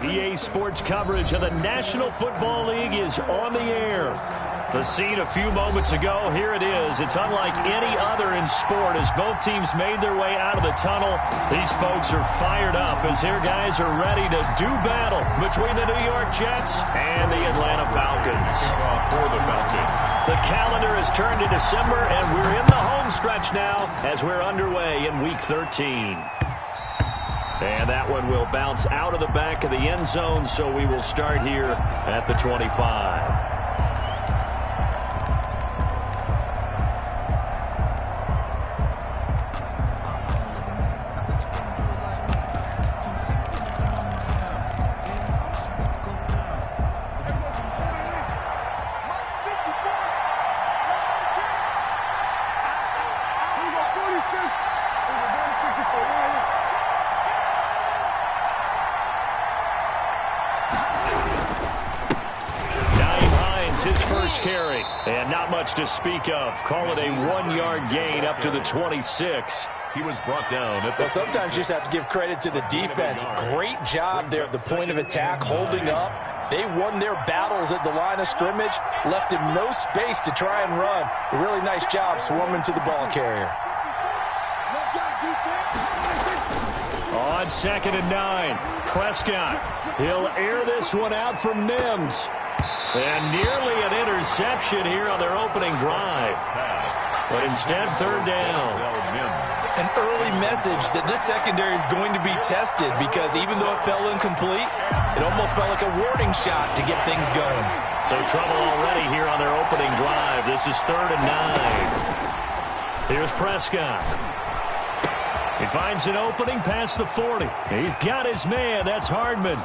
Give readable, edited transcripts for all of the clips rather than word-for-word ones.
EA Sports coverage of the National Football League is on the air. The scene a few moments ago, here it is. It's unlike any other in sport as both teams made their way out of the tunnel. These folks are fired up as their guys are ready to do battle between the New York Jets and the Atlanta Falcons. The calendar has turned to December, and we're in the home stretch now as we're underway in Week 13. And that one will bounce out of the back of the end zone, so we will start here at the 25. His first carry, and not much to speak of. Call it a 1-yard gain up to the 26. He was brought down. Well, sometimes you just have to give credit to the defense. Great job there at the point of attack, holding up. They won their battles at the line of scrimmage, left him no space to try and run. A really nice job swarming to the ball carrier. On 2nd and 9, Prescott. He'll air this one out for Mims. And nearly an interception here on their opening drive. But instead, 3rd down. An early message that this secondary is going to be tested because even though it fell incomplete, it almost felt like a warning shot to get things going. So trouble already here on their opening drive. This is 3rd and 9. Here's Prescott. He finds an opening past the 40. He's got his man. That's Hardman.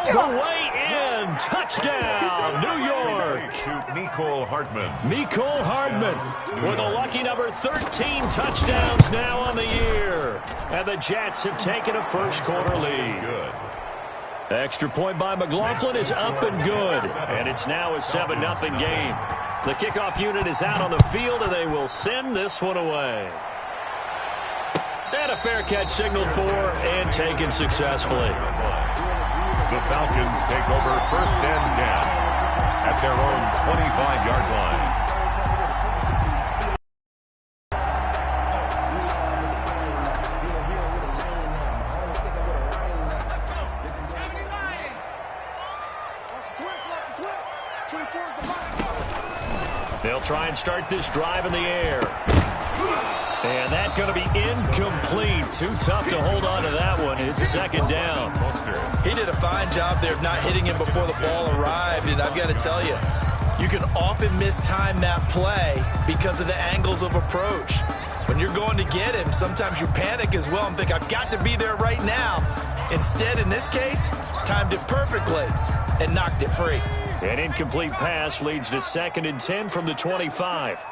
The way in. Touchdown, New York. Mecole Hardman with a lucky number 13 touchdowns now on the year. And the Jets have taken a first-quarter lead. Extra point by McLaughlin is up and good. And it's now a 7-0 game. The kickoff unit is out on the field, and they will send this one away. And a fair catch signaled for and taken successfully. The Falcons take over 1st and 10 at their own 25-yard line. They'll try and start this drive in the air. And that's going to be incomplete. Too tough to hold on to that one. It's 2nd down. He did a fine job there of not hitting him before the ball arrived. And I've got to tell you, you can often mistime that play because of the angles of approach. When you're going to get him, sometimes you panic as well and think, I've got to be there right now. Instead, in this case, timed it perfectly and knocked it free. An incomplete pass leads to 2nd and 10 from the 25.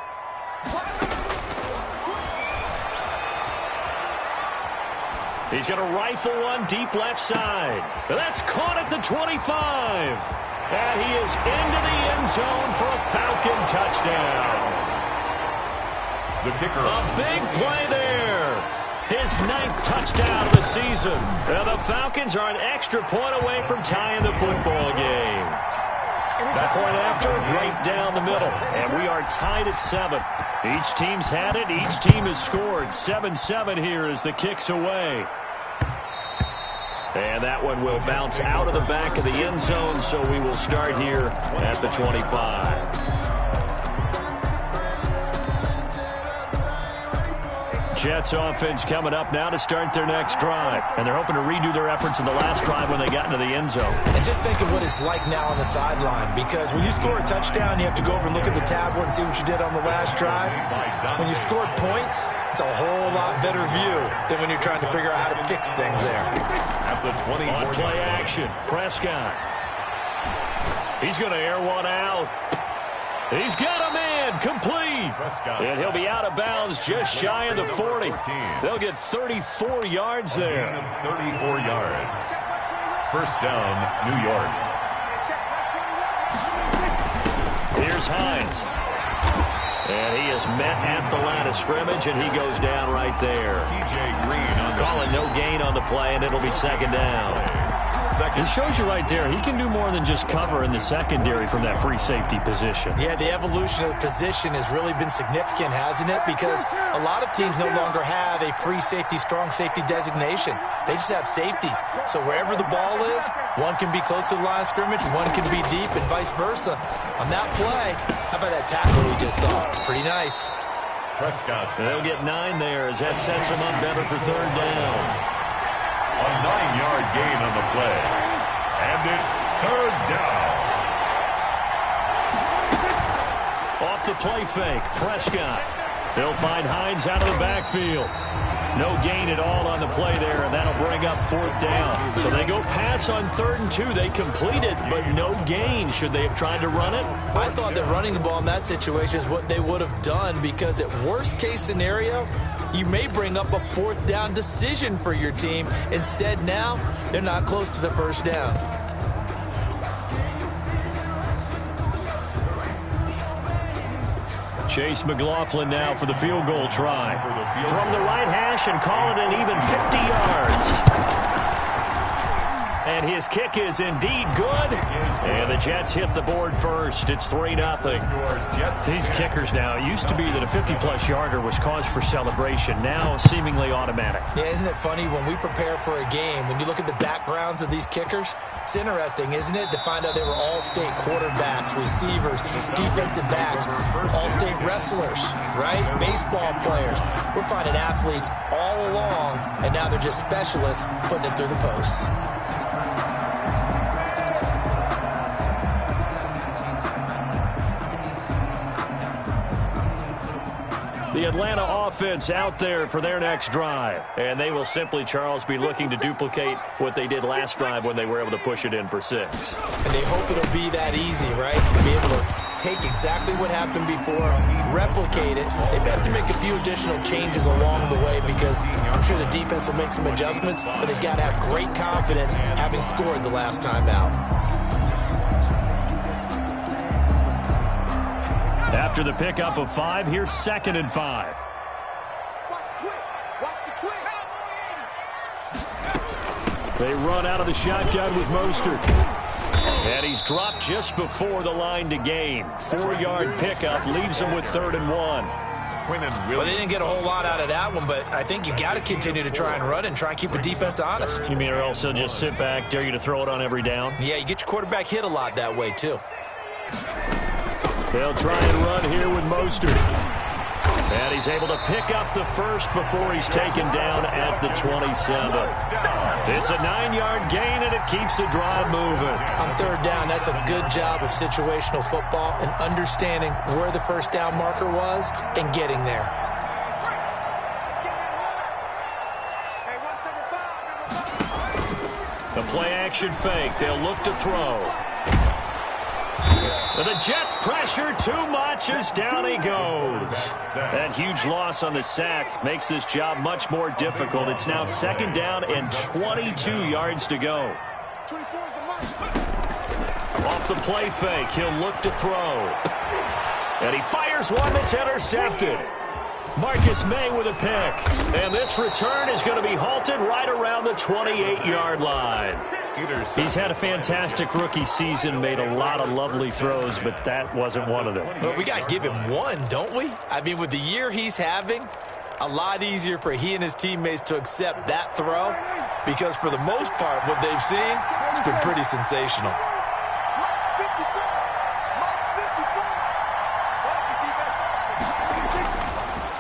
He's going to rifle one deep left side. That's caught at the 25. And he is into the end zone for a Falcon touchdown. The kicker. A big play there. His 9th touchdown of the season. And the Falcons are an extra point away from tying the football game. That point after, right down the middle. And we are tied at 7. Each team's had it. Each team has scored. 7-7 here as the kick's away. And that one will bounce out of the back of the end zone, so we will start here at the 25. Jets offense coming up now to start their next drive. And they're hoping to redo their efforts in the last drive when they got into the end zone. And just think of what it's like now on the sideline, because when you score a touchdown, you have to go over and look at the tablet and see what you did on the last drive. When you scored points, it's a whole lot better view than when you're trying to figure out how to fix things there. At the 20. On play action, Prescott. He's going to air one out. He's got a man, complete. And he'll be out of bounds just shy of the 40. They'll get 34 yards there. 34 yards. First down, New York. Here's Hines. And he is met at the line of scrimmage, and he goes down right there. Calling no gain on the play, and it'll be second down. It shows you right there, he can do more than just cover in the secondary from that free safety position. Yeah, the evolution of the position has really been significant, hasn't it? Because a lot of teams no longer have a free safety, strong safety designation. They just have safeties. So wherever the ball is, one can be close to the line of scrimmage, one can be deep, and vice versa. On that play, how about that tackle we just saw? Pretty nice. Prescott. They'll get 9 there as that sets them up better for third down. A 9-yard gain on the play. And it's third down. Off the play fake, Prescott. They'll find Hines out of the backfield. No gain at all on the play there, and that'll bring up fourth down. So they go pass on 3rd and 2. They complete it, but no gain. Should they have tried to run it? I thought that running the ball in that situation is what they would have done, because at worst case scenario, you may bring up a 4th down decision for your team. Instead, now, they're not close to the first down. Chase McLaughlin now for the field goal try. From the right hash and call it an even 50 yards. And his kick is indeed good. And the Jets hit the board first. It's 3-0. These kickers now, it used to be that a 50-plus yarder was cause for celebration. Now seemingly automatic. Yeah, isn't it funny when we prepare for a game, when you look at the backgrounds of these kickers, it's interesting, isn't it, to find out they were all-state quarterbacks, receivers, defensive backs, all-state wrestlers, right? Baseball players. We're finding athletes all along, and now they're just specialists putting it through the posts. The Atlanta offense out there for their next drive. And they will simply, Charles, be looking to duplicate what they did last drive when they were able to push it in for 6. And they hope it'll be that easy, right? To be able to take exactly what happened before, replicate it. They may have to make a few additional changes along the way, because I'm sure the defense will make some adjustments, but they've got to have great confidence having scored the last time out. After the pickup of 5, here's 2nd and 5. They run out of the shotgun with Mostert. And he's dropped just before the line to gain. 4-yard pickup leaves him with 3rd and 1. Well, they didn't get a whole lot out of that one, but I think you got to continue to try and run and try and keep the defense honest. You mean or also just sit back, dare you to throw it on every down? Yeah, you get your quarterback hit a lot that way, too. They'll try and run here with Mostert. And he's able to pick up the first before he's taken down at the 27. It's a 9-yard gain, and it keeps the drive moving. On 3rd down, that's a good job of situational football and understanding where the first down marker was and getting there. The play-action fake. They'll look to throw. But the Jets pressure too much as down he goes. That huge loss on the sack makes this job much more difficult. It's now 2nd down and 22 yards to go. Off the play fake, he'll look to throw. And he fires one that's intercepted. Marcus May with a pick. And this return is going to be halted right around the 28-yard line. He's had a fantastic rookie season, made a lot of lovely throws, but that wasn't one of them. Well, we got to give him one, don't we? I mean, with the year he's having, a lot easier for he and his teammates to accept that throw, because for the most part, what they've seen, it's been pretty sensational.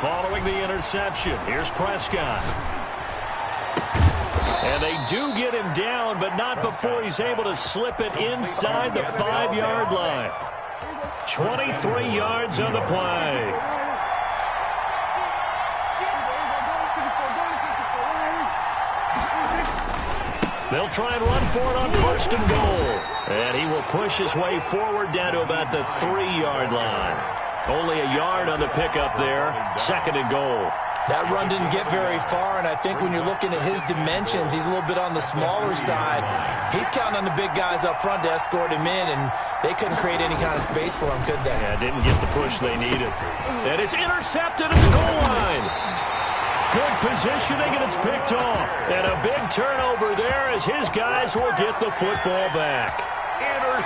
Following the interception, here's Prescott. And they do get him down, but not before he's able to slip it inside the 5-yard line. 23 yards on the play. They'll try and run for it on 1st and goal. And he will push his way forward down to about the 3-yard line. Only a yard on the pickup there. 2nd and goal. That run didn't get very far, and I think when you're looking at his dimensions, he's a little bit on the smaller side. He's counting on the big guys up front to escort him in, and they couldn't create any kind of space for him, could they? Yeah, didn't get the push they needed. And it's intercepted at the goal line. Good positioning, and it's picked off. And a big turnover there as his guys will get the football back.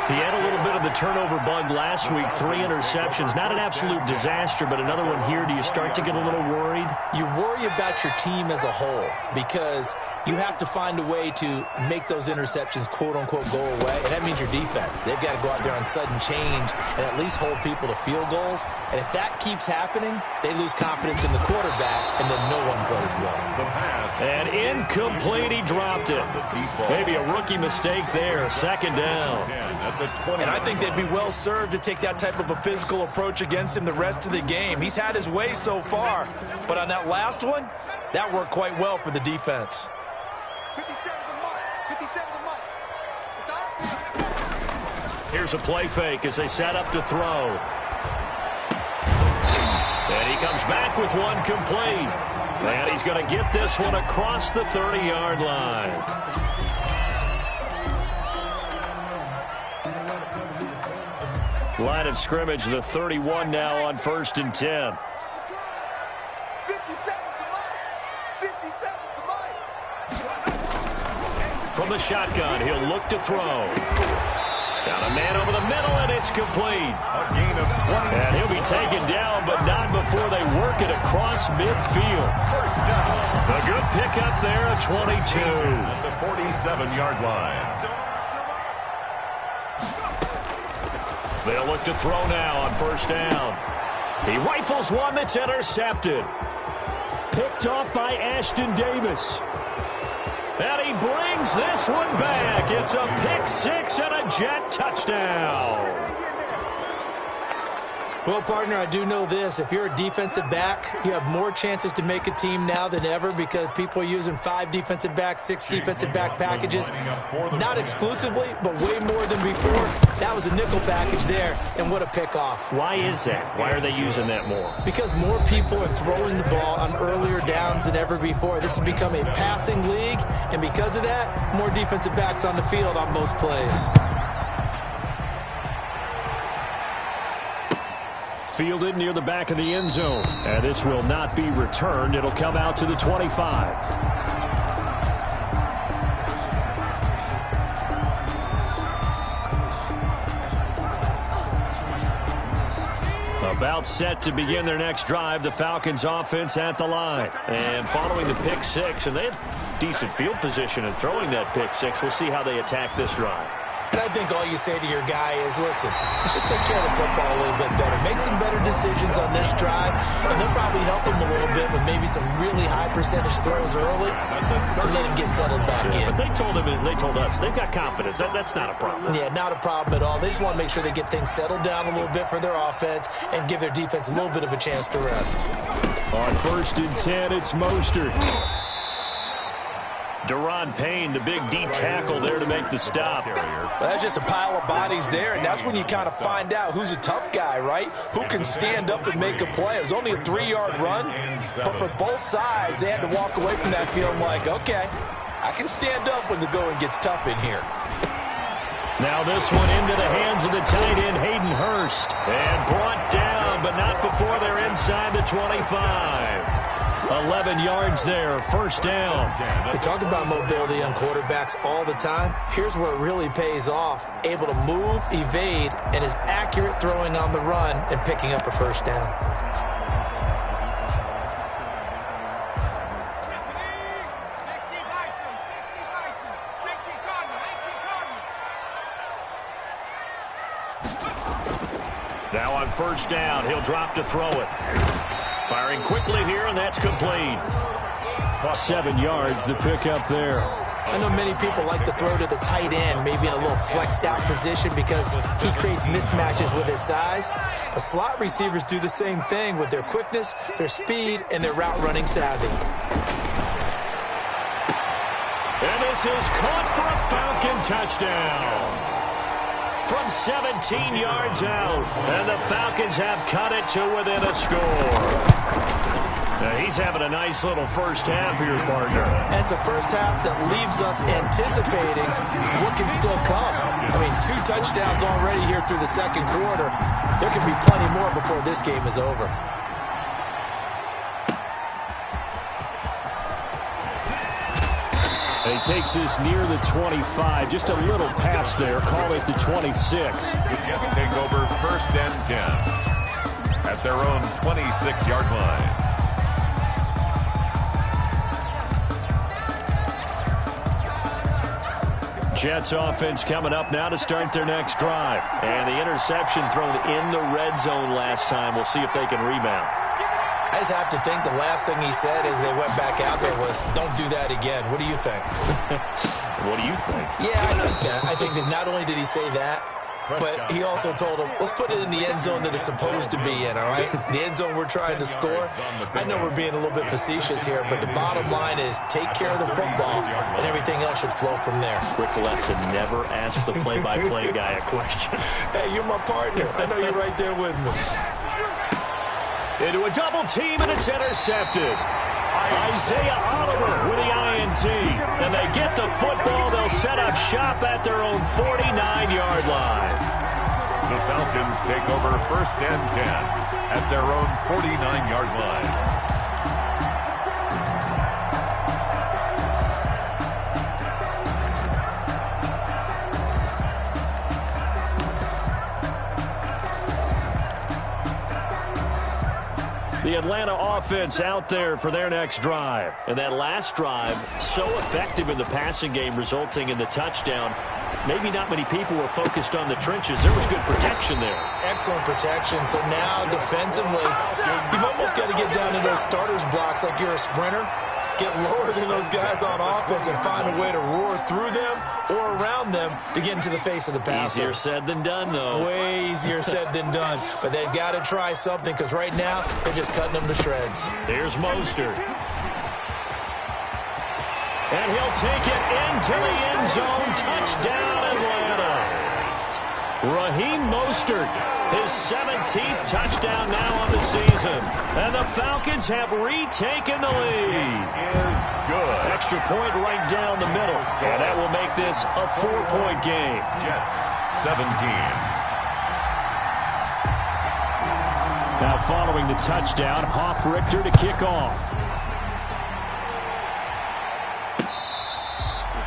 He had a little bit of the turnover bug last week, 3 interceptions. Not an absolute disaster, but another one here. Do you start to get a little worried? You worry about your team as a whole because you have to find a way to make those interceptions, quote-unquote, go away, and that means your defense. They've got to go out there on sudden change and at least hold people to field goals, and if that keeps happening, they lose confidence in the quarterback, and then no one plays well. And incomplete, he dropped it. Maybe a rookie mistake there, 2nd down. And I think they'd be well served to take that type of a physical approach against him the rest of the game. He's had his way so far, but on that last one, that worked quite well for the defense. Here's a play fake as they set up to throw. And he comes back with one complete. And he's going to get this one across the 30-yard line. Line of scrimmage, the 31 now on 1st and 10. From the shotgun, he'll look to throw. Got a man over the middle, and it's complete. And he'll be taken down, but not before they work it across midfield. A good pickup there at 22. At the 47-yard line. They'll look to throw now on 1st down. He rifles one that's intercepted. Picked off by Ashton Davis. And he brings this one back. It's a pick 6 and a Jet touchdown. Well, partner, I do know this. If you're a defensive back, you have more chances to make a team now than ever because people are using 5 defensive backs, 6 defensive back packages. Not exclusively, but way more than before. That was a nickel package there, and what a pickoff. Why is that? Why are they using that more? Because more people are throwing the ball on earlier downs than ever before. This has become a passing league, and because of that, more defensive backs on the field on most plays. Fielded near the back of the end zone. And this will not be returned. It'll come out to the 25. About set to begin their next drive, the Falcons offense at the line. And following the pick 6, and they had decent field position in throwing that pick 6. We'll see how they attack this drive. And I think all you say to your guy is, listen, let's just take care of the football a little bit better. Make some better decisions on this drive, and they'll probably help him a little bit with maybe some really high percentage throws early to let him get settled back in. But they told us, they've got confidence. That's not a problem. Yeah, not a problem at all. They just want to make sure they get things settled down a little bit for their offense and give their defense a little bit of a chance to rest. On 1st and 10, it's Mostert. Deron Payne, the big D tackle there to make the stop. Well, that's just a pile of bodies there, and that's when you kind of find out who's a tough guy, right? Who can stand up and make a play. It was only a 3-yard run, but for both sides, they had to walk away from that field like, okay, I can stand up when the going gets tough in here. Now this one into the hands of the tight end, Hayden Hurst. And brought down, but not before they're inside the 25. 11 yards there, 1st down. They talk about mobility on quarterbacks all the time. Here's where it really pays off. Able to move, evade, and is accurate throwing on the run and picking up a 1st down. Now on 1st down, he'll drop to throw it. Firing quickly here, and that's complete. 7 yards, the pickup there. I know many people like to throw to the tight end, maybe in a little flexed out position because he creates mismatches with his size. But slot receivers do the same thing with their quickness, their speed, and their route running savvy. And this is caught for a Falcon touchdown. From 17 yards out, and the Falcons have cut it to within a score. He's having a nice little first half here, partner. And it's a first half that leaves us anticipating what can still come. I mean, 2 touchdowns already here through the second quarter. There could be plenty more before this game is over. He takes this near the 25, just a little past there. Call it the 26. The Jets take over first and 10 at their own 26-yard line. Jets offense coming up now to start their next drive. And the interception thrown in the red zone last time. We'll see if they can rebound. I just have to think the last thing he said as they went back out there was, don't do that again. What do you think? What do you think? Yeah, I think that. I think that not only did he say that, but he also told him, let's put it in the end zone that it's supposed to be in, all right? The end zone we're trying to score. I know we're being a little bit facetious here, but the bottom line is take care of the football, and everything else should flow from there. Quick lesson, never ask the play-by-play guy a question. Hey, you're my partner. I know you're right there with me. Into a double team, and it's intercepted. Isaiah Oliver with the INT. And they get the football. They'll set up shop at their own 49-yard line. The Falcons take over first and 10 at their own 49-yard line. The Atlanta offense out there for their next drive. And that last drive, so effective in the passing game, resulting in the touchdown. Maybe not many people were focused on the trenches. There was good protection there. Excellent protection. So now defensively, you've almost got to get down to those starters blocks like you're a sprinter. Get lower than those guys on offense and find a way to roar through them or around them to get into the face of the passer. Easier said than done, though. Way easier said than done. But they've got to try something because right now they're just cutting them to shreds. There's Mostert. And he'll take it into the end zone. Touchdown, Atlanta. Raheem Mostert, his 17th touchdown now on the season. And the Falcons have retaken the lead. Is good. Extra point right down the middle. And that will make this a 4-point game. Jets 17. Now following the touchdown, Hoff-Richter to kick off.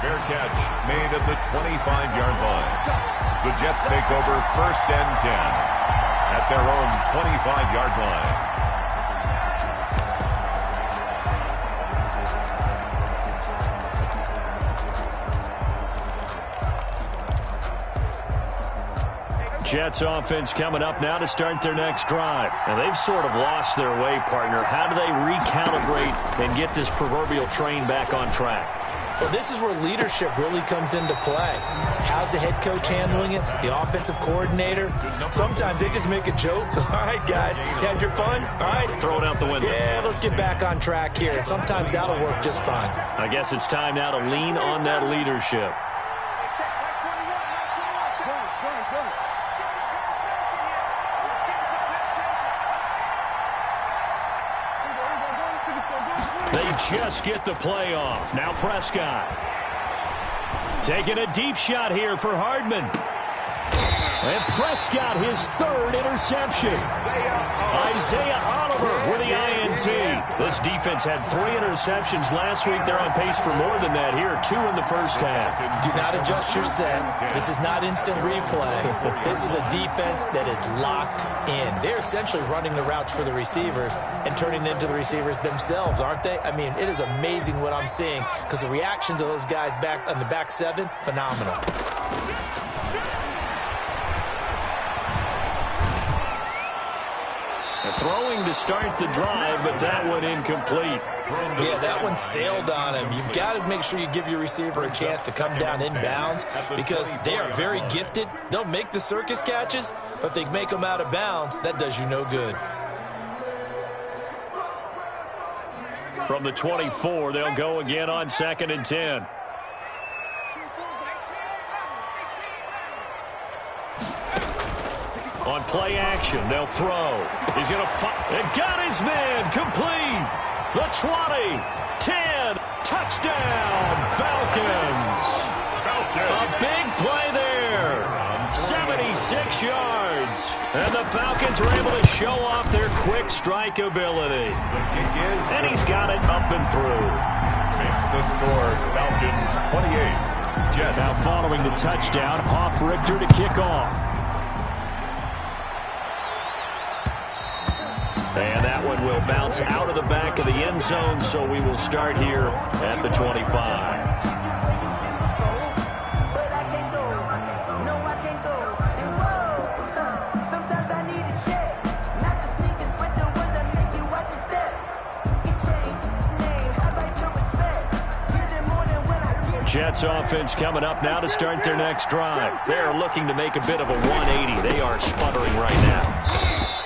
Fair catch made at the 25-yard line. The Jets take over first and 10 at their own 25-yard line. Jets offense coming up now to start their next drive. Now they've sort of lost their way, partner. How do they recalibrate and get this proverbial train back on track? Well, this is where leadership really comes into play. How's the head coach handling it? The offensive coordinator? Sometimes they just make a joke. All right, guys, you had your fun? All right. Throw it out the window. Yeah, let's get back on track here. And sometimes that'll work just fine. I guess it's time now to lean on that leadership. Just get the play off. Now Prescott. Taking a deep shot here for Hardman. And Prescott, his third interception. Isaiah Oliver with the INT. This defense had 3 interceptions last week. They're on pace for more than that here. 2 in the first half. Do not adjust your set. This is not instant replay. This is a defense that is locked in. They're essentially running the routes for the receivers and turning it into the receivers themselves, aren't they? I mean, it is amazing what I'm seeing because the reactions of those guys back on the back 7, phenomenal. Throwing to start the drive, but that one incomplete. Yeah, that one sailed on him. You've got to make sure you give your receiver a chance to come down inbounds because they are very gifted. They'll make the circus catches, but they make them out of bounds. That does you no good. From the 24, they'll go again on 2nd and 10. On play action, they'll throw. He's going to fight. It got his man. Complete. The 20. 10. Touchdown, Falcons. A big play there. 76 yards. And the Falcons are able to show off their quick strike ability. And he's got it up and through. Makes the score Falcons 28. Jets. Now following the touchdown, Richter to kick off. And that one will bounce out of the back of the end zone, so we will start here at the 25. Jets offense coming up now to start their next drive. They're looking to make a bit of a 180. They are sputtering right now.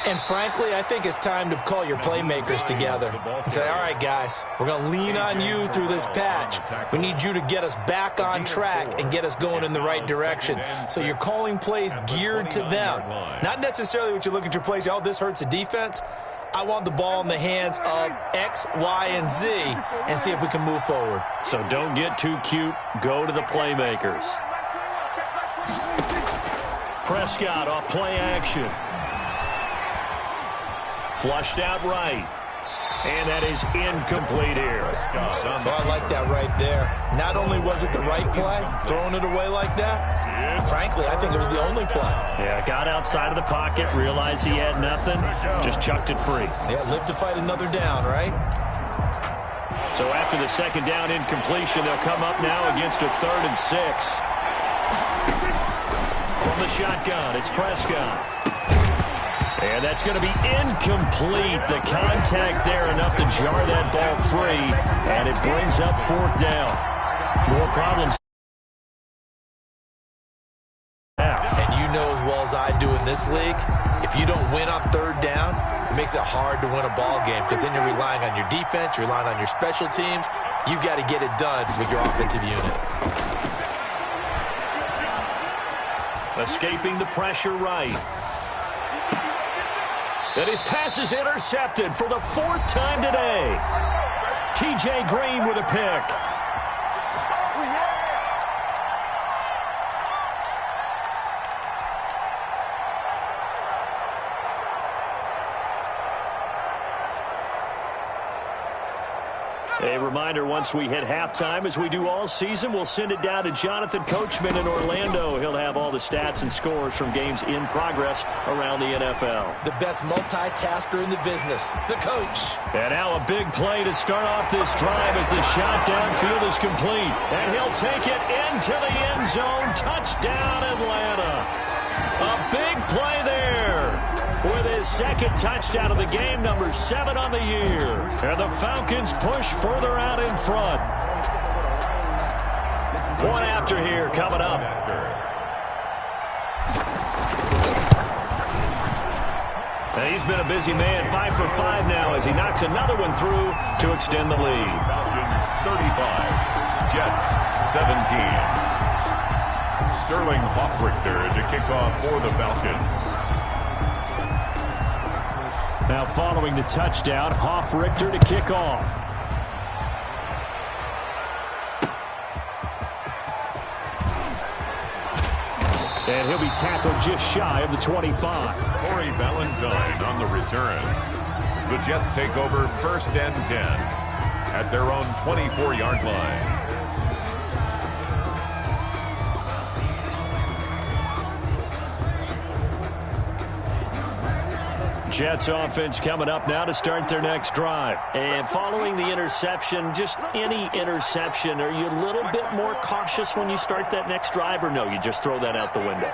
And frankly, I think it's time to call your playmakers together and say, all right, guys, we're going to lean on you through this patch. We need you to get us back on track and get us going in the right direction. So you're calling plays geared to them. Not necessarily what you look at your plays, oh, this hurts the defense. I want the ball in the hands of X, Y, and Z and see if we can move forward. So don't get too cute. Go to the playmakers. Prescott off play action. Flushed out right. And that is incomplete here. So I like that right there. Not only was it the right play, throwing it away like that, frankly, I think it was the only play. Yeah, got outside of the pocket, realized he had nothing, just chucked it free. Yeah, live to fight another down, right? So after the second down incompletion, they'll come up now against a 3rd and 6. From the shotgun, it's Prescott. And that's going to be incomplete. The contact there enough to jar that ball free, and it brings up 4th down. More problems. And you know as well as I do in this league, if you don't win on 3rd down, it makes it hard to win a ball game because then you're relying on your defense, you're relying on your special teams. You've got to get it done with your offensive unit. Escaping the pressure right. And his pass is intercepted for the 4th time today. T.J. Green with a pick. A reminder, once we hit halftime, as we do all season, we'll send it down to Jonathan Coachman in Orlando. He'll have all the stats and scores from games in progress around the NFL. The best multitasker in the business, the coach. And now a big play to start off this drive as the shot downfield is complete. And he'll take it into the end zone. Touchdown, Atlanta. A big play there. With his 2nd touchdown of the game, number 7 on the year. And the Falcons push further out in front. One after here coming up. And he's been a busy man, 5 for 5 now as he knocks another one through to extend the lead. Falcons 35, Jets 17. Sterling Hoffrichter to kick off for the Falcons. Now following the touchdown, Richter to kick off. And he'll be tackled just shy of the 25. Corey Valentine on the return. The Jets take over 1st and 10 at their own 24-yard line. Jets offense coming up now to start their next drive. And following the interception, just any interception, are you a little bit more cautious when you start that next drive, or no, you just throw that out the window?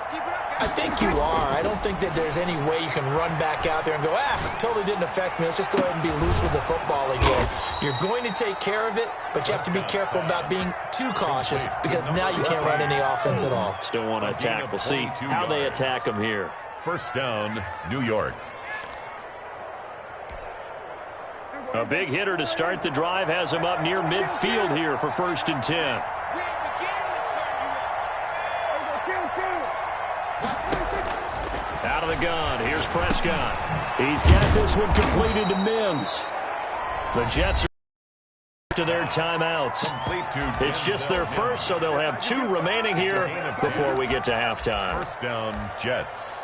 I think you are. I don't think that there's any way you can run back out there and go, totally didn't affect me. Let's just go ahead and be loose with the football again. You're going to take care of it, but you have to be careful about being too cautious because now you can't run any offense at all. Still want to attack. We'll see how they attack them here. 1st down, New York. A big hitter to start the drive has him up near midfield here for 1st and 10. Out of the gun, here's Prescott. He's got this one completed to Mims. The Jets are to their timeouts. It's just their first, so they'll have 2 remaining here before we get to halftime. First down, Jets.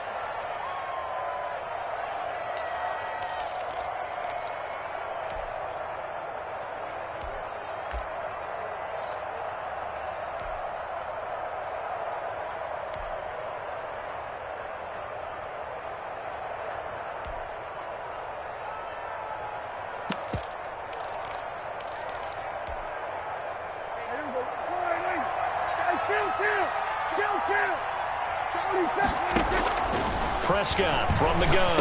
Prescott from the gun.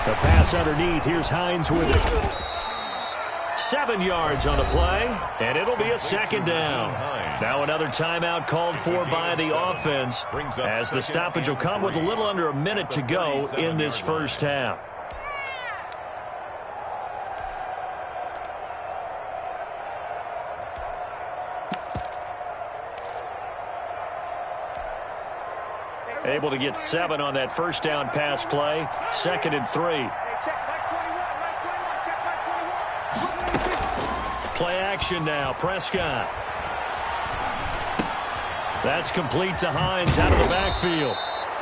The pass underneath. Here's Hines with it. 7 yards on the play, and it'll be a second down. Now another timeout called for by the offense, as the stoppage will come with a little under a minute to go in this first half. Able to get 7 on that first down pass play. 2nd and 3. Play action now. Prescott. That's complete to Hines out of the backfield.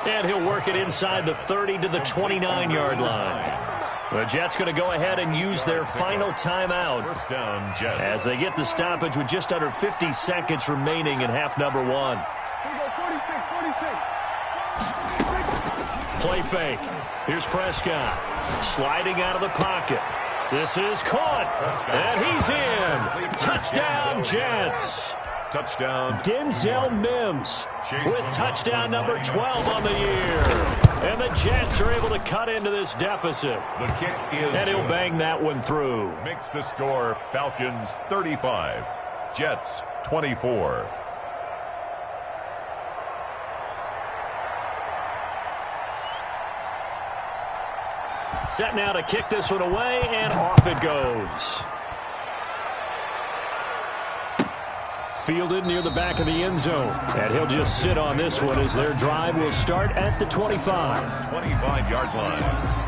And he'll work it inside the 30 to the 29-yard line. The Jets going to go ahead and use their final timeout First down, Jets. as they get the stoppage with just under 50 seconds remaining in half number 1. Play fake. Here's Prescott. Sliding out of the pocket. This is caught. And he's in. Touchdown, Jets. Touchdown. Denzel Mims with touchdown number 12 on the year. And the Jets are able to cut into this deficit. The kick is And he'll good. bang that one through. Makes the score Falcons 35, Jets 24. Set now to kick this one away, and off it goes. Fielded near the back of the end zone. And he'll just sit on this one as their drive will start at the 25. 25-yard line.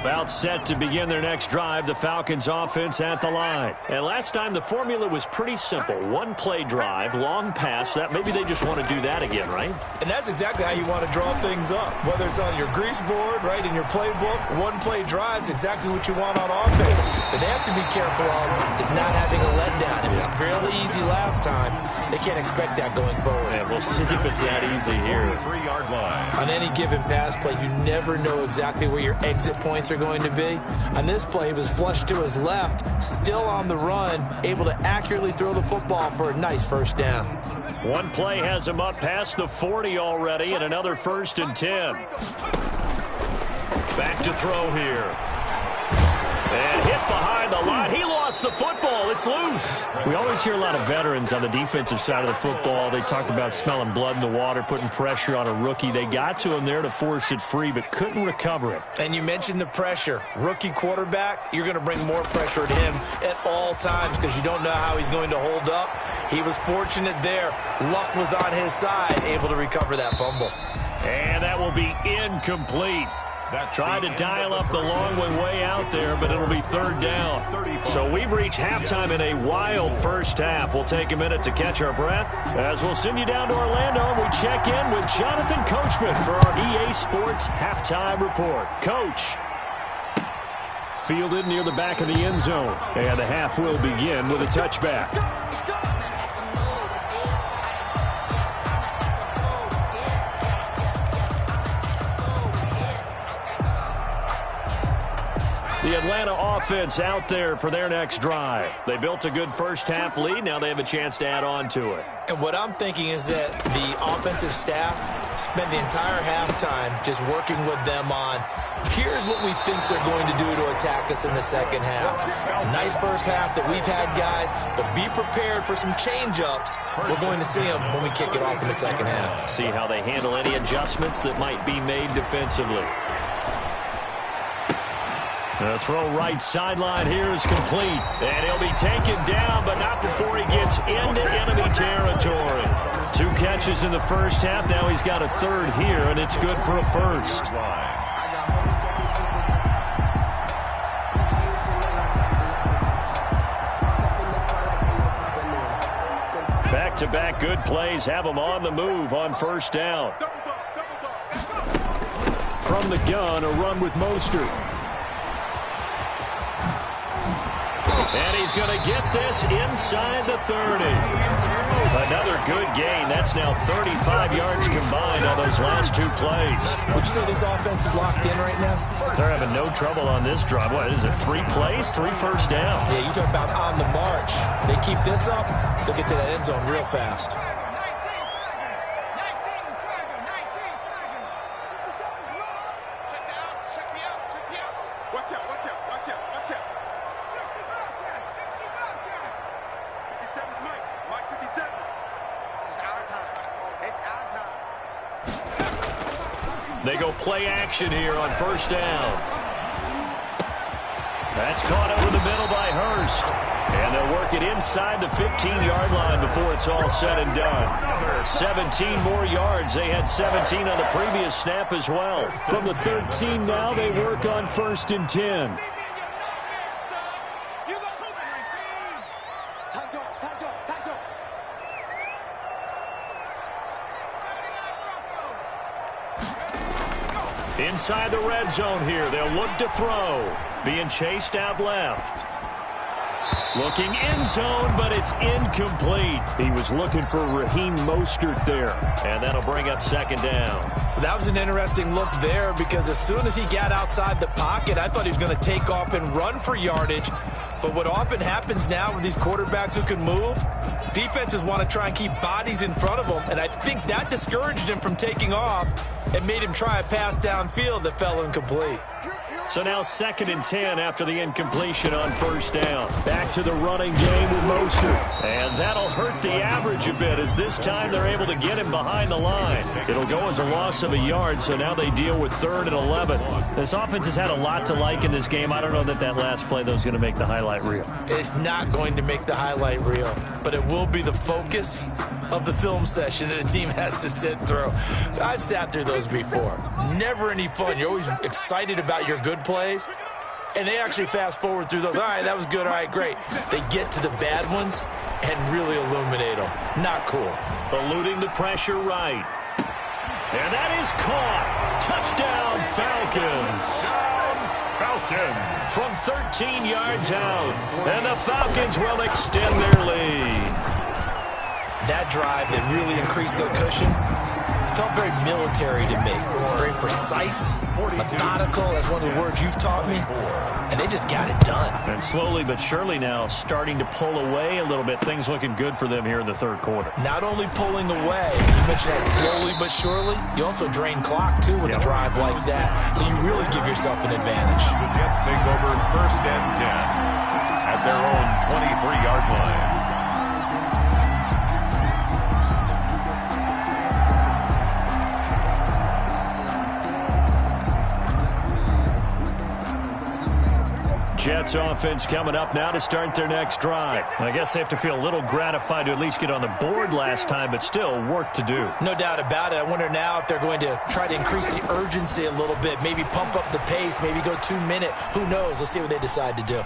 About set to begin their next drive, the Falcons offense at the line. And last time the formula was pretty simple. 1-play drive, long pass. That maybe they just want to do that again, right? And that's exactly how you want to draw things up. Whether it's on your grease board, right, in your playbook, 1-play drive's exactly what you want on offense. But they have to be careful of is not having a letdown. It was fairly easy last time. They can't expect that going forward. And we'll see if it's that easy here. 3-yard line. On any given pass play, you never know exactly where your exit points are going to be. On this play, he was flushed to his left, still on the run, able to accurately throw the football for a nice first down. 1 play has him up past the 40 already, and another 1st and 10. Back to throw here. And hit behind the line. He lost the football. It's loose. We always hear a lot of veterans on the defensive side of the football. They talk about smelling blood in the water, putting pressure on a rookie. They got to him there to force it free, but couldn't recover it. And you mentioned the pressure. Rookie quarterback, you're going to bring more pressure at him at all times because you don't know how he's going to hold up. He was fortunate there. Luck was on his side, able to recover that fumble. And that will be incomplete. Tried to dial up the long way out there, but it'll be 3rd down. So we've reached halftime in a wild first half. We'll take a minute to catch our breath as we'll send you down to Orlando and we check in with Jonathan Coachman for our EA Sports Halftime Report. Coach. Fielded near the back of the end zone. And the half will begin with a touchback. The The Atlanta offense out there for their next drive. They built a good first-half lead. Now they have a chance to add on to it. And what I'm thinking is that the offensive staff spent the entire halftime just working with them on, here's what we think they're going to do to attack us in the second half. A nice first half that we've had, guys, but be prepared for some change-ups. We're going to see them when we kick it off in the second half. See how they handle any adjustments that might be made defensively. The throw right sideline here is complete. And he'll be taken down, but not before he gets into enemy territory. 2 catches in the first half. Now he's got a third here, and it's good for a first. Back-to-back good plays have him on the move on first down. From the gun, a run with Mostert. And he's going to get this inside the 30. Another good gain. That's now 35 yards combined on those last 2 plays. Would you say this offense is locked in right now? They're having no trouble on this drive. What is it, 3 plays, 3 first downs? Yeah, you talk about on the march. They keep this up, they'll get to that end zone real fast. They go play action here on first down. That's caught over the middle by Hurst. And they'll work it inside the 15-yard line before it's all said and done. 17 more yards. They had 17 on the previous snap as well. From the 13 now, they work on 1st and 10. Inside the red zone here. They'll look to throw. Being chased out left. Looking end zone, but it's incomplete. He was looking for Raheem Mostert there. And that'll bring up 2nd down. That was an interesting look there because as soon as he got outside the pocket, I thought he was going to take off and run for yardage. But what often happens now with these quarterbacks who can move, defenses want to try and keep bodies in front of them, and I think that discouraged him from taking off and made him try a pass downfield that fell incomplete. So now 2nd and 10 after the incompletion on first down. Back to the running game with Mostert. And that'll hurt the average a bit as this time they're able to get him behind the line. It'll go as a loss of a yard, so now they deal with 3rd and 11. This offense has had a lot to like in this game. I don't know that that last play, though, is going to make the highlight reel. It's not going to make the highlight reel, but it will be the focus of the film session that the team has to sit through. I've sat through those before. Never any fun. You're always excited about your good plays, and they actually fast forward through those. All right, that was good. All right, great. They get to the bad ones and really illuminate them. Not cool. Eluding the pressure right. And that is caught. Touchdown, Falcons. From 13 yards out. And the Falcons will extend their lead. That drive that really increased their cushion felt very military to me. Very precise, methodical. That's one of the words you've taught me. And they just got it done. And slowly but surely now starting to pull away a little bit. Things looking good for them here in the 3rd quarter. Not only pulling away, you mentioned that slowly but surely, you also drain clock, too, with a drive like that. So you really give yourself an advantage. The Jets take over 1st and 10 at their own 23-yard line. Jets offense coming up now to start their next drive. I guess they have to feel a little gratified to at least get on the board last time, but still work to do. No doubt about it. I wonder now if they're going to try to increase the urgency a little bit, maybe pump up the pace, maybe go 2-minute. Who knows? Let's see what they decide to do.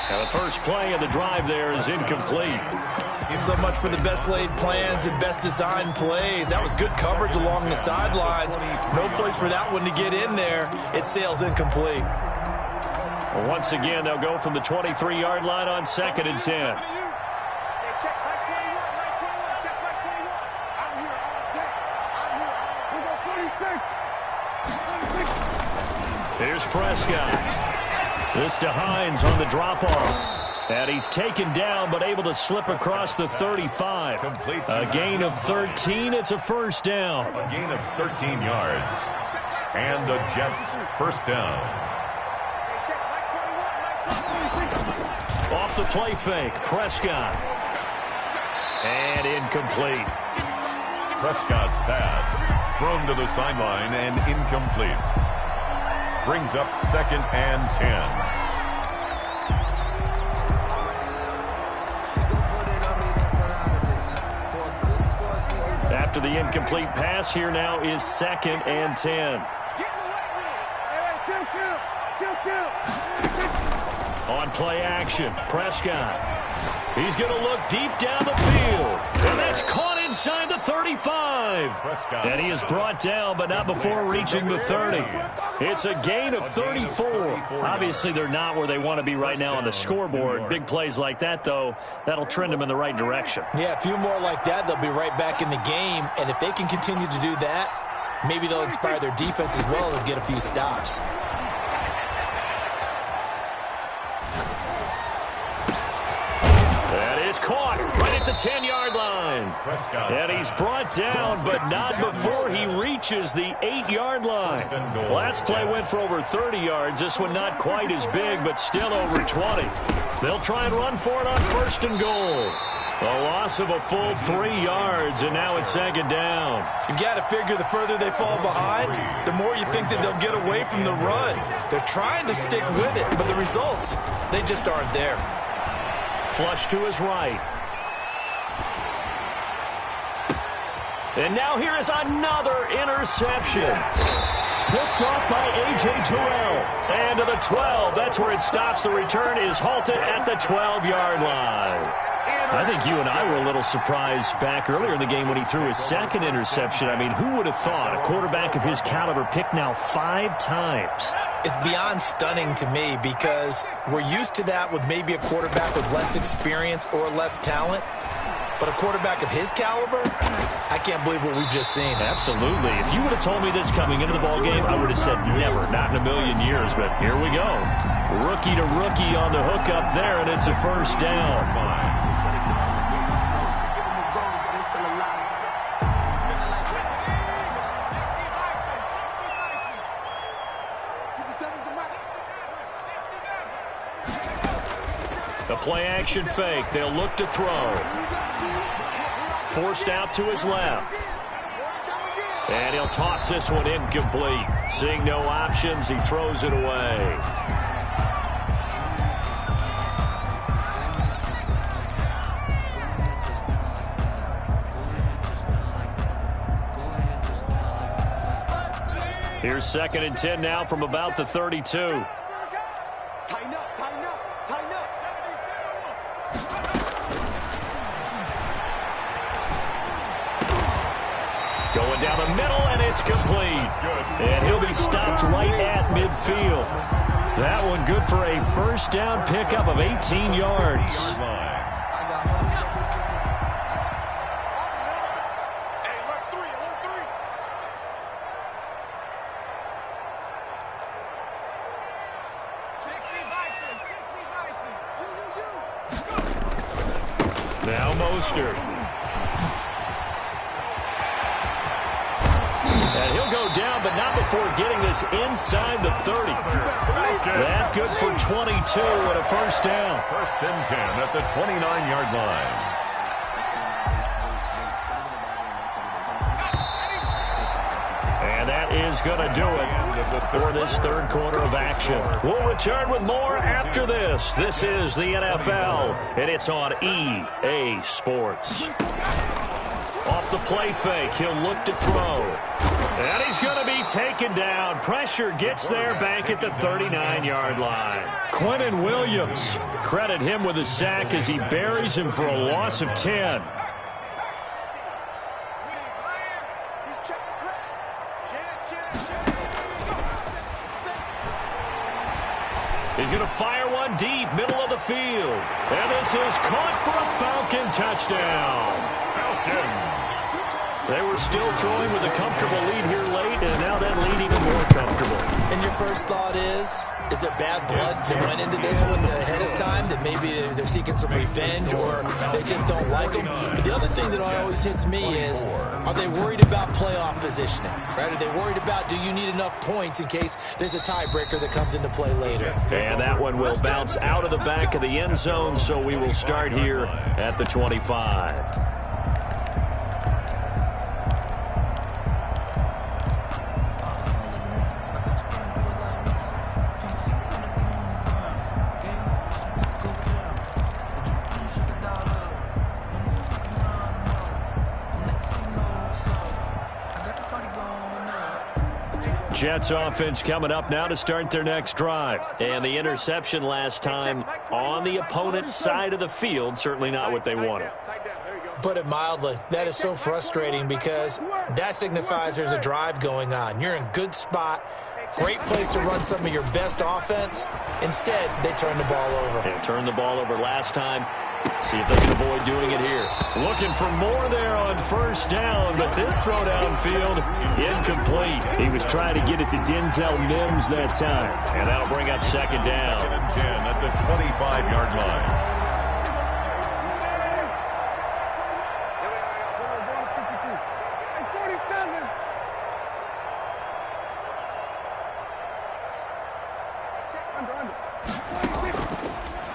Now the first play of the drive there is incomplete. So much for the best laid plans and best designed plays. That was good coverage along the sidelines. No place for that one to get in there. It sails incomplete. Well, once again, they'll go from the 23-yard line on 2nd and 10. Here's Prescott. This to Hines on the drop-off. And he's taken down, but able to slip across the 35. A gain of 13. It's a first down. A gain of 13 yards. And the Jets first down. Off the play fake, Prescott. And incomplete. Prescott's pass thrown to the sideline and incomplete. Brings up 2nd and 10. After the incomplete pass, here now is 2nd and 10. On play action, Prescott. He's going to look deep down the field. And that's caught inside the 35. And he is brought down, but not before reaching the 30. It's a gain of 34. Obviously, they're not where they want to be right now on the scoreboard. Big plays like that, though, that'll trend them in the right direction. Yeah, a few more like that, they'll be right back in the game. And if they can continue to do that, maybe they'll inspire their defense as well and get a few stops. Caught right at the 10-yard line. And he's brought down, but not before he reaches the 8-yard line. Last play went for over 30 yards. This one not quite as big, but still over 20. They'll try and run for it on 1st and goal. A loss of a full 3 yards, and now it's 2nd down. You've got to figure the further they fall behind, the more you think that they'll get away from the run. They're trying to stick with it, but the results, they just aren't there. Flush to his right. And now here is another interception. Picked off by A.J. Terrell. And to the 12. That's where it stops. The return is halted at the 12-yard line. I think you and I were a little surprised back earlier in the game when he threw his 2nd interception. I mean, who would have thought a quarterback of his caliber picked now 5 times? It's beyond stunning to me because we're used to that with maybe a quarterback with less experience or less talent. But a quarterback of his caliber, I can't believe what we've just seen. Absolutely. If you would have told me this coming into the ballgame, I would have said never, not in a million years. But here we go. Rookie to rookie on the hook up there, and it's a first down. The play-action fake. They'll look to throw. Forced out to his left. And he'll toss this one incomplete. Seeing no options, he throws it away. Here's 2nd and 10 now from about the 32. Going down the middle, and it's complete. And he'll be stopped right at midfield. That one good for a first down pickup of 18 yards. Now Mostert. And he'll go down, but not before getting this inside the 30. That good for 22 and a first down. 1st and 10 at the 29-yard line. And that is going to do it for this 3rd quarter of action. We'll return with more after this. This is the NFL, and it's on EA Sports. Off the play fake, he'll look to throw. And he's going to be taken down. Pressure gets there back at the 39-yard line. Quentin Williams, credit him with a sack as he buries him for a loss of 10. He's going to fire one deep, middle of the field. And this is caught for a Falcon touchdown. Falcons. They were still throwing with a comfortable lead here late, and now that lead even more comfortable. And your first thought is there bad blood that went into this one ahead of time, that maybe they're seeking some revenge or they just don't like them? But the other thing that always hits me is, are they worried about playoff positioning? Right? Are they worried about, do you need enough points in case there's a tiebreaker that comes into play later? And that one will bounce out of the back of the end zone, so we will start here at the 25. Jets offense coming up now to start their next drive. And the interception last time on the opponent's side of the field, certainly not what they wanted. Put it mildly, that is so frustrating because that signifies there's a drive going on. You're in a good spot, great place to run some of your best offense. Instead, they turn the ball over. They turned the ball over last time. See if they can avoid doing it here. Looking for more there on first down, but this throw downfield, incomplete. He was trying to get it to Denzel Mims that time. And that'll bring up second down. 2nd and 10 at the 25-yard line.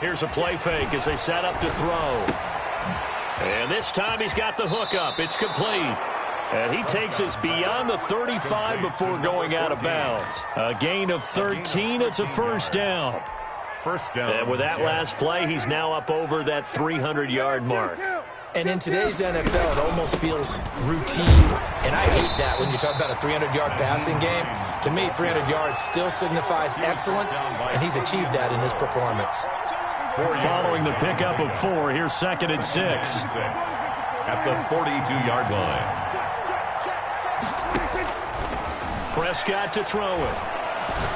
Here's a play fake as they set up to throw. And this time he's got the hook up. It's complete. And he takes us beyond the 35 before going out of bounds. A gain of 13. It's a first down. First down. And with that last play, he's now up over that 300-yard mark. And in today's NFL, it almost feels routine. And I hate that when you talk about a 300-yard passing game. To me, 300 yards still signifies excellence, and he's achieved that in this performance. Following the pickup of 4, here's 2nd and 6. At the 42-yard line. Prescott to throw it.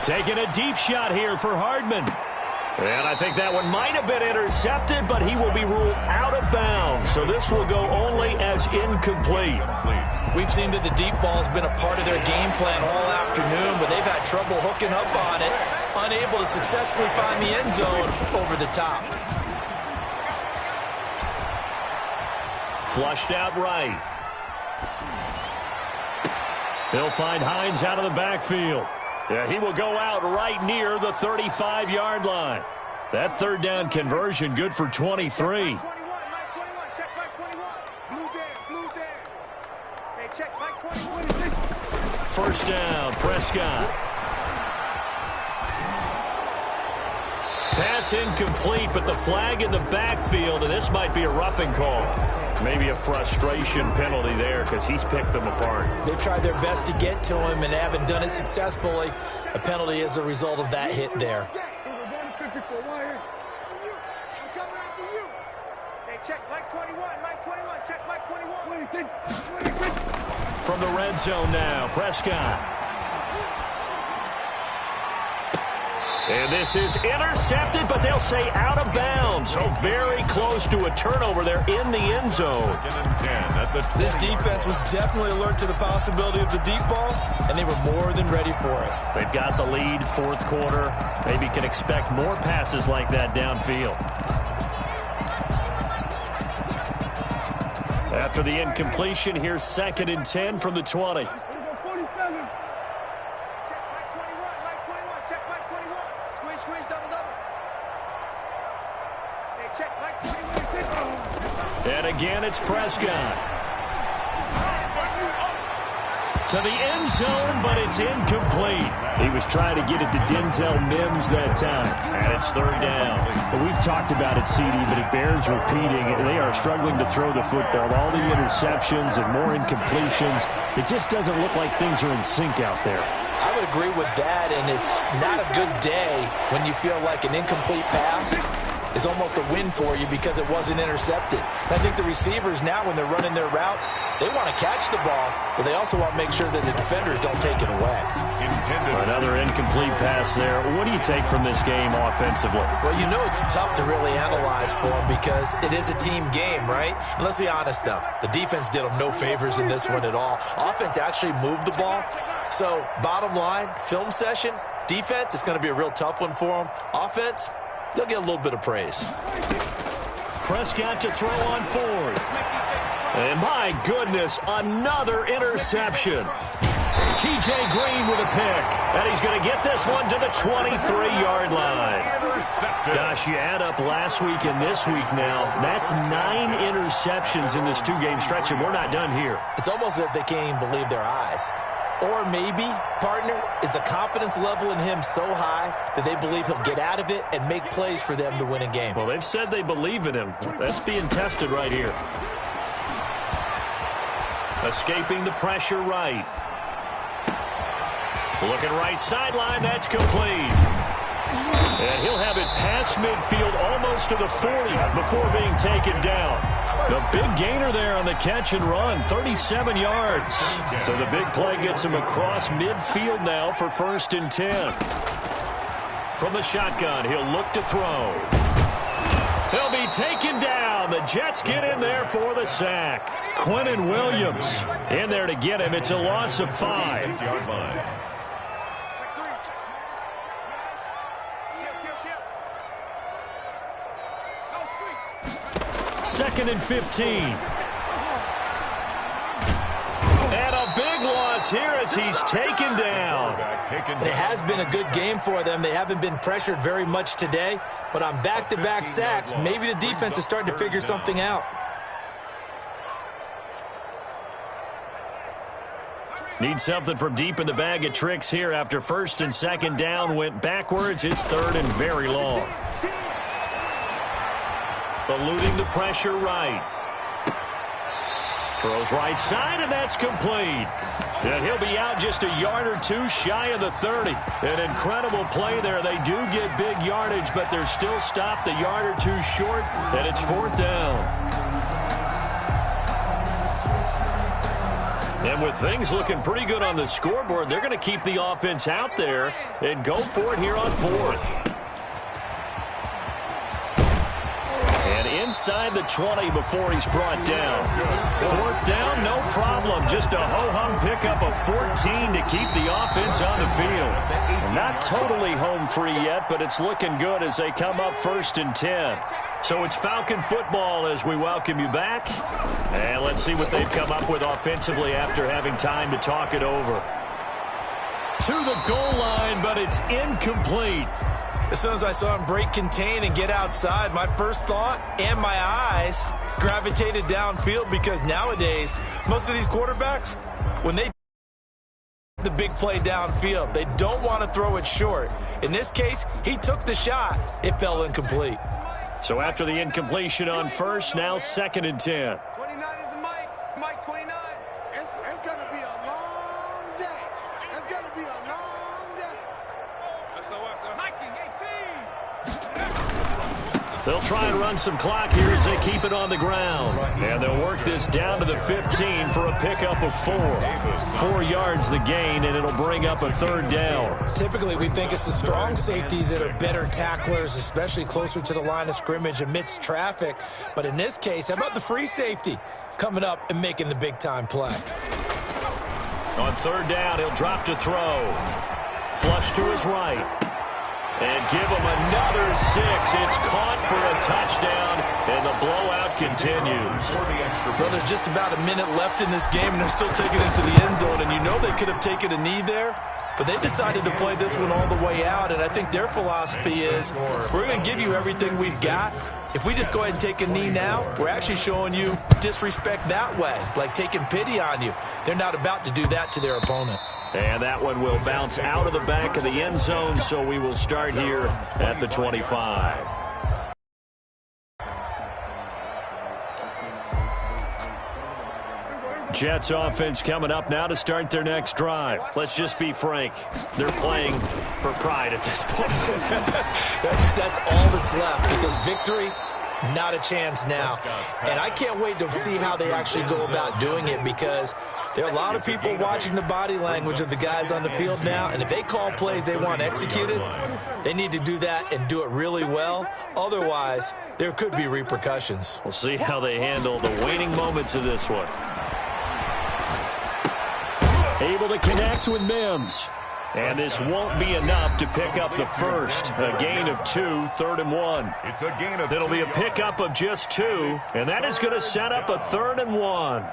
Taking a deep shot here for Hardman. And I think that one might have been intercepted, but he will be ruled out of bounds. So this will go only as incomplete. We've seen that the deep ball has been a part of their game plan all afternoon, but they've had trouble hooking up on it, unable to successfully find the end zone over the top. Flushed out right. He'll find Hines out of the backfield. Yeah, he will go out right near the 35-yard line. That third down conversion good for 23. First down, Prescott. Pass incomplete, but the flag in the backfield, and this might be a roughing call. Maybe a frustration penalty there because he's picked them apart. They've tried their best to get to him and haven't done it successfully. A penalty is a result of that hit there. From the red zone now, Prescott. And this is intercepted, but they'll say out of bounds. So very close to a turnover there in the end zone. This defense was definitely alert to the possibility of the deep ball, and they were more than ready for it. They've got the lead, fourth quarter. Maybe can expect more passes like that downfield. After the incompletion, here's 2nd and 10 from the 20. And again, it's Prescott. To the end zone, but it's incomplete. He was trying to get it to Denzel Mims that time. And it's third down. Well, we've talked about it, CD, but it bears repeating. They are struggling to throw the football. All the interceptions and more incompletions. It just doesn't look like things are in sync out there. I would agree with that, and it's not a good day when you feel like an incomplete pass is almost a win for you because it wasn't intercepted. And I think the receivers now, when they're running their routes, they want to catch the ball, but they also want to make sure that the defenders don't take it away. Another incomplete pass there. What do you take from this game offensively? Well, you know it's tough to really analyze for them because it is a team game, right? And let's be honest, though. The defense did them no favors in this one at all. Offense actually moved the ball. So, bottom line, film session, defense, it's going to be a real tough one for them. Offense, they'll get a little bit of praise. Prescott to throw on fourth. And my goodness, another interception. T.J. Green with a pick. And he's going to get this one to the 23-yard line. Gosh, you add up last week and this week now. That's 9 interceptions in this two-game stretch, and we're not done here. It's almost as if they can't even believe their eyes. Or maybe, partner, is the confidence level in him so high that they believe he'll get out of it and make plays for them to win a game. Well, they've said they believe in him. That's being tested right here. Escaping the pressure right. Looking right sideline, that's complete. And he'll have it past midfield almost to the 40 before being taken down. The big gainer there on the catch and run, 37 yards. So the big play gets him across midfield now for 1st and 10. From the shotgun, he'll look to throw. He'll be taken down. The Jets get in there for the sack. Quinnen Williams in there to get him. It's a loss of 5. 2nd and 15. And a big loss here as he's taken down. It has been a good game for them. They haven't been pressured very much today, but on back-to-back sacks, maybe the defense is starting to figure something out. Need something from deep in the bag of tricks here after 1st and 2nd down went backwards. It's 3rd and very long. Eluding the pressure right. Throws right side, and that's complete. And he'll be out just a yard or two shy of the 30. An incredible play there. They do get big yardage, but they're still stopped a yard or two short, and it's 4th down. And with things looking pretty good on the scoreboard, they're going to keep the offense out there and go for it here on 4th. And inside the 20 before he's brought down. 4th down, no problem. Just a ho-hum pickup of 14 to keep the offense on the field. Not totally home free yet, but it's looking good as they come up 1st and 10. So it's Falcon football as we welcome you back. And let's see what they've come up with offensively after having time to talk it over. To the goal line, but it's incomplete. As soon as I saw him break contain and get outside, my first thought and my eyes gravitated downfield because nowadays, most of these quarterbacks, when they the big play downfield, they don't want to throw it short. In this case, he took the shot. It fell incomplete. So after the incompletion on 1st, now 2nd and 10. 29 is the Mike 29. It's going to be a long day. It's going to be a long day. Mikey, 18. They'll try and run some clock here as they keep it on the ground. And they'll work this down to the 15 for a pickup of 4. 4 yards the gain, and it'll bring up a 3rd down. Typically, we think it's the strong safeties that are better tacklers, especially closer to the line of scrimmage amidst traffic. But in this case, how about the free safety coming up and making the big-time play? On 3rd down, he'll drop to throw. Flush to his right. And give him another 6. It's caught for a touchdown, and the blowout continues. Well, there's just about a minute left in this game, and they're still taking it to the end zone. And you know they could have taken a knee there, but they decided to play this one all the way out. And I think their philosophy is, we're going to give you everything we've got. If we just go ahead and take a knee now, we're actually showing you disrespect that way, like taking pity on you. They're not about to do that to their opponent. And that one will bounce out of the back of the end zone, so we will start here at the 25. Jets offense coming up now to start their next drive. Let's just be frank. They're playing for pride at this point. that's all that's left, because victory, not a chance now. And I can't wait to see how they actually go about doing it, because there are a lot of people watching the body language of the guys on the field now, and if they call plays they want executed, they need to do that and do it really well. Otherwise, there could be repercussions. We'll see how they handle the waning moments of this one. Able to connect with Mims. And this won't be enough to pick up the first. A gain of 2, 3rd and 1. It's a gain of 2. It'll be a pickup of just 2, and that is going to set up a 3rd and 1.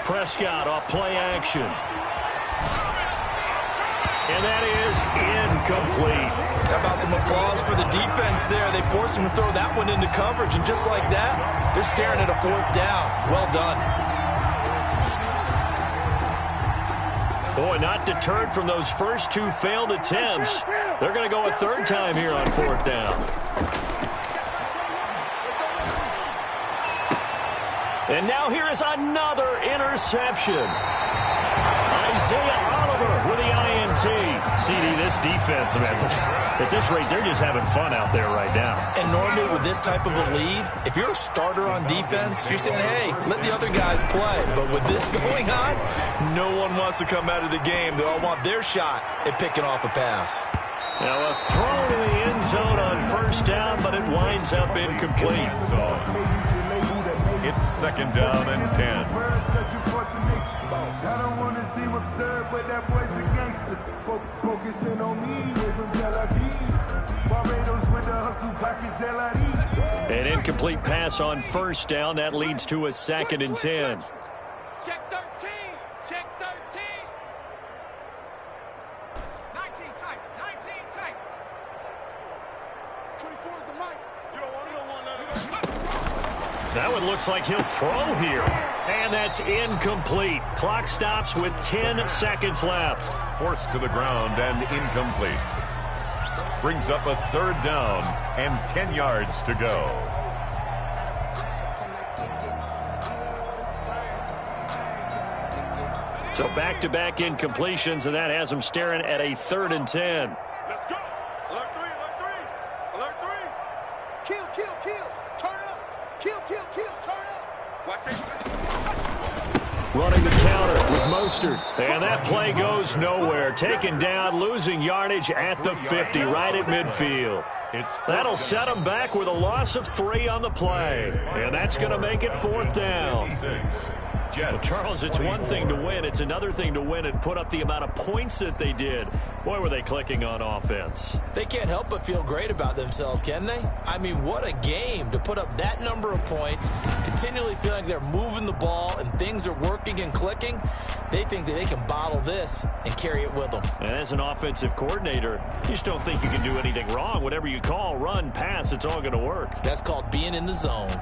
Prescott off play action. And that is incomplete. How about some applause for the defense there? They forced him to throw that one into coverage, and just like that, they're staring at a 4th down. Well done. Boy, not deterred from those first 2 failed attempts. They're going to go a 3rd time here on 4th down. And now here is another interception. Isaiah Oliver with the INT. CD, this defense, man, at this rate, they're just having fun out there right now. And normally with this type of a lead, if you're a starter on defense, you're saying, hey, let the other guys play. But with this going on, no one wants to come out of the game. They all want their shot at picking off a pass. Now a throw to the end zone on 1st down, but it winds up incomplete. It's 2nd down and 10. I don't want to seem absurd, but that boy's a gangster. Focusing on me, way from Tel Aviv. Barbados with the hustle pockets, LID. An incomplete pass on 1st down. That leads to a 2nd and 10. Check 13. Check 13. 19 tight. 19 tight. 24 is the mic. You don't want that. That one looks like he'll throw here. And that's incomplete. Clock stops with 10 seconds left. Forced to the ground and incomplete. Brings up a 3rd down and 10 yards to go. So back-to-back incompletions, and that has them staring at a 3rd and 10. Let's go. Alert 3. Alert 3. Alert 3. Kill, kill, kill. Turn up. Kill, kill, kill. Turn up. Watch it. Running the counter with Mostert. And that play goes nowhere. Taken down, losing yardage at the 50, right at midfield. That'll set them back with a loss of 3 on the play. And that's going to make it 4th down. Well, Charles, it's one thing to win. It's another thing to win and put up the amount of points that they did. Boy, were they clicking on offense. They can't help but feel great about themselves, can they? I mean, what a game to put up that number of points, continually feeling like they're moving the ball and things are working and clicking. They think that they can bottle this and carry it with them. And as an offensive coordinator, you just don't think you can do anything wrong. Whatever you call, run, pass, it's all going to work. That's called being in the zone.